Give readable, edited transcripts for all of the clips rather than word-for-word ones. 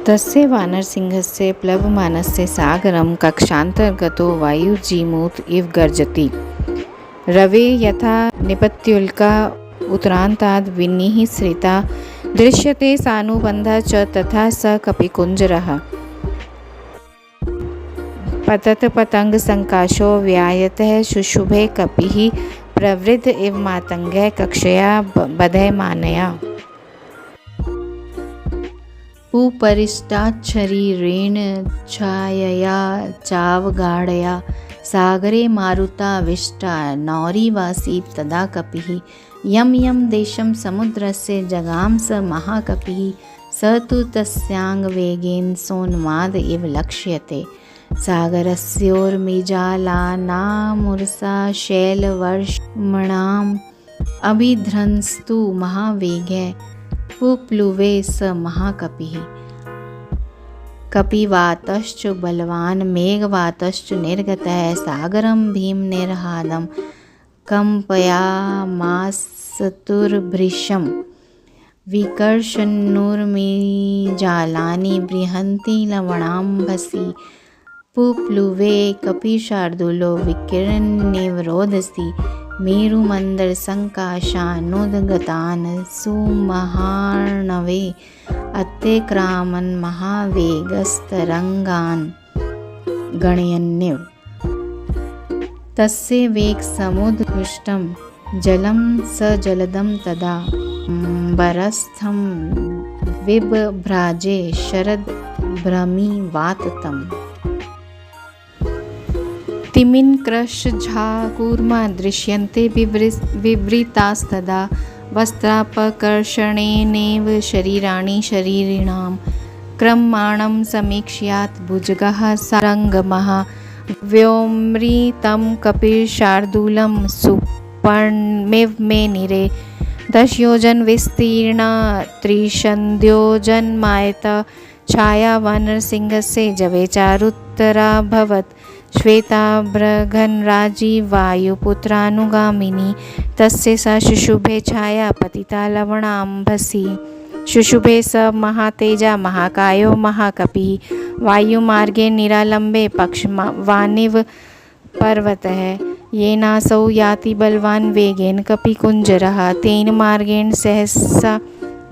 तस्य वानरसिंहस्य प्लवमानस्य सागरं कक्षान्तर्गतो वायुर्जीमूत इव गर्जति। रवे यथा निपत्युल्का उत्तरान्ताद् विनिःसृता दृश्यते सानुबन्धः च तथा स कपिकुञ्जरः। पतत्पतङ्गसङ्काशो व्यायतः शुशुभे कपिः प्रवृद्ध इव मातङ्गः कक्षया बध्यमानया। उपरिष्टाच्छरीरेण छायया चावगाढया सागरे मारुताविष्टा नौरिवासी तदा कपिः। यं यं देशं समुद्रस्य जगाम स महाकपिः स तु तस्याङ्गवेगेन सोन्माद इव लक्ष्यते। सागरस्योर्मिजालानामुरसा शैलवर्षमणाम् अभिध्रंस्तु महावेगः पुप्लुवे स महाकपिः। कपिवातश्च बलवान् मेघवातश्च निर्गतः सागरं भीमनिर्हादं कम्पयामासतुर्भृशं विकर्षन्नुर्मिजालानि बृहन्ति लवणाम्भसि पुप्लुवे कपिशार्दूलो विकिरणनिवरोधसि मेरुमन्दरसङ्काशानुद्गतान् सुमहार्णवे अत्यक्रामन् महावेगस्तरङ्गान् गणयन्निव। तस्य वेगसमुद्घुष्टं जलं स जलदं तदा बरस्थं विबभ्राजे शरद्भ्रमिवाततम्। तिमिन्कृशझाकूर्मा दृश्यन्ते विवृतास्तदा वस्त्रापकर्षणेनैव शरीराणि शरीरिणां क्रममाणं समीक्ष्यात् भुजगः सारङ्गमः व्योमृतं कपिशार्दूलं सुपर्णमिव मे निरे 10 योजन विस्तीर्ण त्रिशन्द्योजनमायत छाया वानरसिंहस्य जवे चारुत्तराभवत् श्वेताभ्रघनराजी वायुपुत्रानुगामिनी तस्य सा शुशुभे छाया पतिता लवणाम्भसि शुशुभे स महातेजा महाकायो महाकपिः वायुमार्गे निरालम्बे पक्षवानिव पर्वतः येनासौ याति बलवान् वेगेन कपिकुञ्जरः तेन मार्गेण सहसा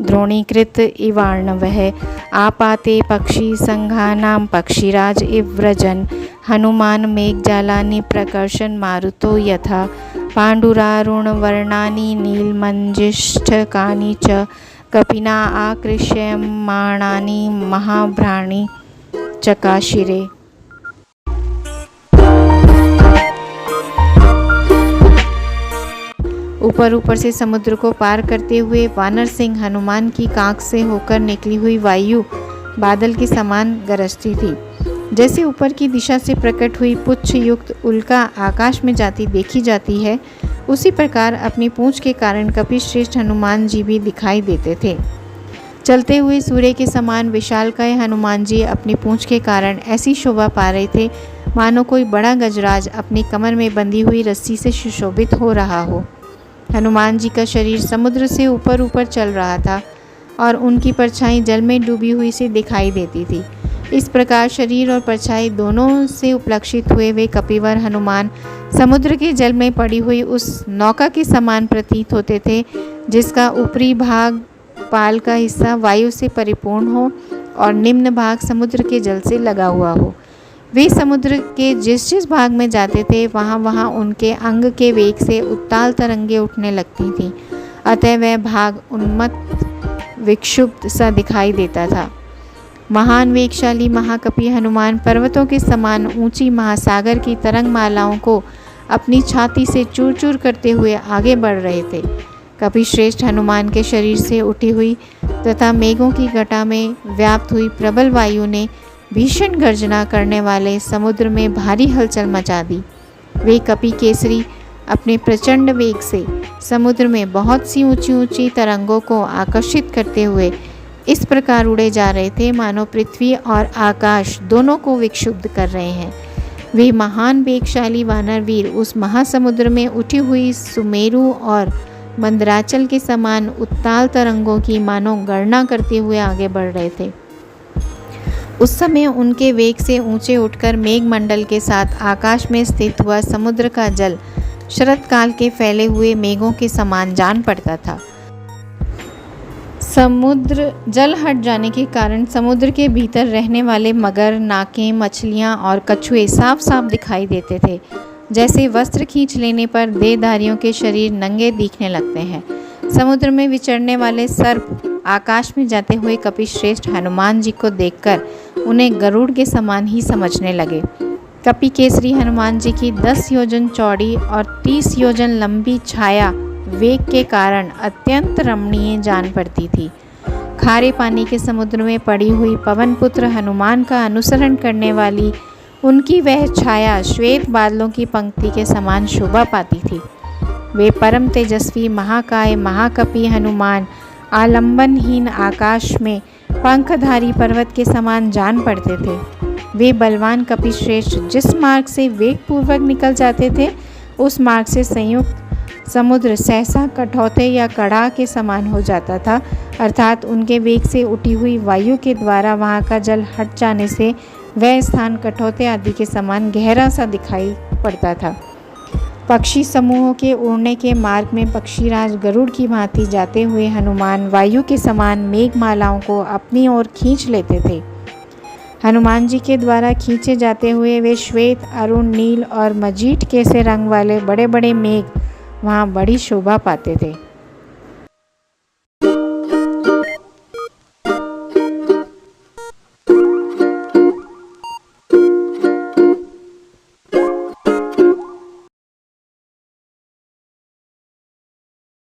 द्रोणीकृत इवार्णवः आपाते पक्षिसङ्घानां पक्षिराज इव व्रजन् हनुमान् मेघजालानि प्रकर्षन् मारुतो यथा पाण्डुरारुणवर्णानि नीलमञ्जिष्ठकानि च कपिना आकृष्यमाणानि महाभ्राणि चकाशिरे। ऊपर से समुद्र को पार करते हुए वानर सिंह हनुमान की कांख से होकर निकली हुई वायु बादल के समान गरजती थी। जैसे ऊपर की दिशा से प्रकट हुई पुच्छ युक्त उल्का आकाश में जाती देखी जाती है, उसी प्रकार अपनी पूंछ के कारण कपिश्रेष्ठ हनुमान जी भी दिखाई देते थे। चलते हुए सूर्य के समान विशालकाय हनुमान जी अपनी पूंछ के कारण ऐसी शोभा पा रहे थे मानो कोई बड़ा गजराज अपनी कमर में बंधी हुई रस्सी से सुशोभित हो रहा हो। हनुमान जी का शरीर समुद्र से ऊपर चल रहा था और उनकी परछाई जल में डूबी हुई से दिखाई देती थी। इस प्रकार शरीर और परछाई दोनों से उपलक्षित हुए वे कपिवर हनुमान समुद्र के जल में पड़ी हुई उस नौका के समान प्रतीत होते थे जिसका ऊपरी भाग पाल का हिस्सा वायु से परिपूर्ण हो और निम्न भाग समुद्र के जल से लगा हुआ हो। वे समुद्र के जिस भाग में जाते थे वहाँ उनके अंग के वेग से उत्ताल तरंगे उठने लगती थीं, अतः वह भाग उन्मत्त विक्षुब्ध सा दिखाई देता था। महान वेगशाली महाकपि हनुमान पर्वतों के समान ऊंची महासागर की तरंगमालाओं को अपनी छाती से चूर चूर करते हुए आगे बढ़ रहे थे। कपिश्रेष्ठ हनुमान के शरीर से उठी हुई तथा मेघों की घटा में व्याप्त हुई प्रबल वायु ने भीषण गर्जना करने वाले समुद्र में भारी हलचल मचा दी। वे कपि केसरी अपने प्रचंड वेग से समुद्र में बहुत सी ऊंची ऊंची तरंगों को आकर्षित करते हुए इस प्रकार उड़े जा रहे थे मानो पृथ्वी और आकाश दोनों को विक्षुब्ध कर रहे हैं। वे महान वेगशाली वानरवीर उस महासमुद्र में उठी हुई सुमेरु और मंदराचल के समान उत्ताल तरंगों की मानो गणना करते हुए आगे बढ़ रहे थे। उस समय उनके वेग से ऊंचे उठकर मेघमंडल के साथ आकाश में स्थित हुआ समुद्र का जल शरत काल के फैले हुए मेघों के समान जान पड़ता था। समुद्र जल हट जाने के कारण समुद्र के भीतर रहने वाले मगर, नाकें, मछलियाँ और कछुए साफ साफ दिखाई देते थे। जैसे वस्त्र खींच लेने पर देहधारियों के शरीर नंगे दिखने लगते हैं। समुद्र में विचरने वाले सर्प आकाश में जाते हुए कपिश्रेष्ठ हनुमान जी को देखकर उन्हें गरुड़ के समान ही समझने लगे। कपि केसरी हनुमान जी की 10 योजन चौड़ी और 30 योजन लंबी छाया वेग के कारण अत्यंत रमणीय जान पड़ती थी। खारे पानी के समुद्र में पड़ी हुई पवन पुत्र हनुमान का अनुसरण करने वाली उनकी वह छाया श्वेत बादलों की पंक्ति के समान शोभा पाती थी। वे परम तेजस्वी महाकाय महाकपि हनुमान आलंबनहीन आकाश में पंखधारी पर्वत के समान जान पड़ते थे। वे बलवान कपिश्रेष्ठ जिस मार्ग से वेग पूर्वक निकल जाते थे, उस मार्ग से संयुक्त समुद्र सहसा कठौते या कड़ा के समान हो जाता था, अर्थात उनके वेग से उठी हुई वायु के द्वारा वहाँ का जल हट जाने से वह स्थान कठौते आदि के समान गहरा सा दिखाई पड़ता था। पक्षी समूहों के उड़ने के मार्ग में पक्षीराज गरुड़ की भांति जाते हुए हनुमान वायु के समान मेघमालाओं को अपनी ओर खींच लेते थे। हनुमान जी के द्वारा खींचे जाते हुए वे श्वेत, अरुण, नील और मजीठ के से रंग वाले बड़े बड़े मेघ वहाँ बड़ी शोभा पाते थे।